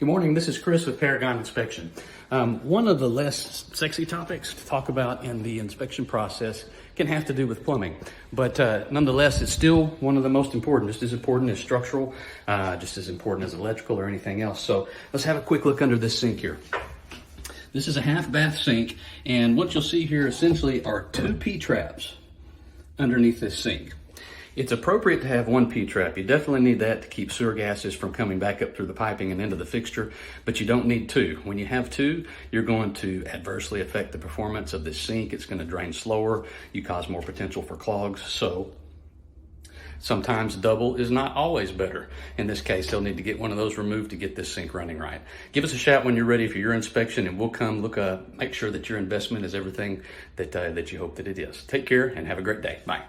Good morning, this is Chris with Paragon Inspection. One of the less sexy topics to talk about in the inspection process can have to do with plumbing, but nonetheless, it's still one of the most important, just as important as structural, just as important as electrical or anything else. So let's have a quick look under this sink here. This is a half bath sink, and what you'll see here essentially are two P-traps underneath this sink. It's appropriate to have one P-trap. You definitely need that to keep sewer gases from coming back up through the piping and into the fixture, but you don't need two. When you have two, you're going to adversely affect the performance of this sink. It's going to drain slower. You cause more potential for clogs. So sometimes double is not always better. In this case, they'll need to get one of those removed to get this sink running right. Give us a shout when you're ready for your inspection, and we'll come make sure that your investment is everything that you hope that it is. Take care and have a great day. Bye.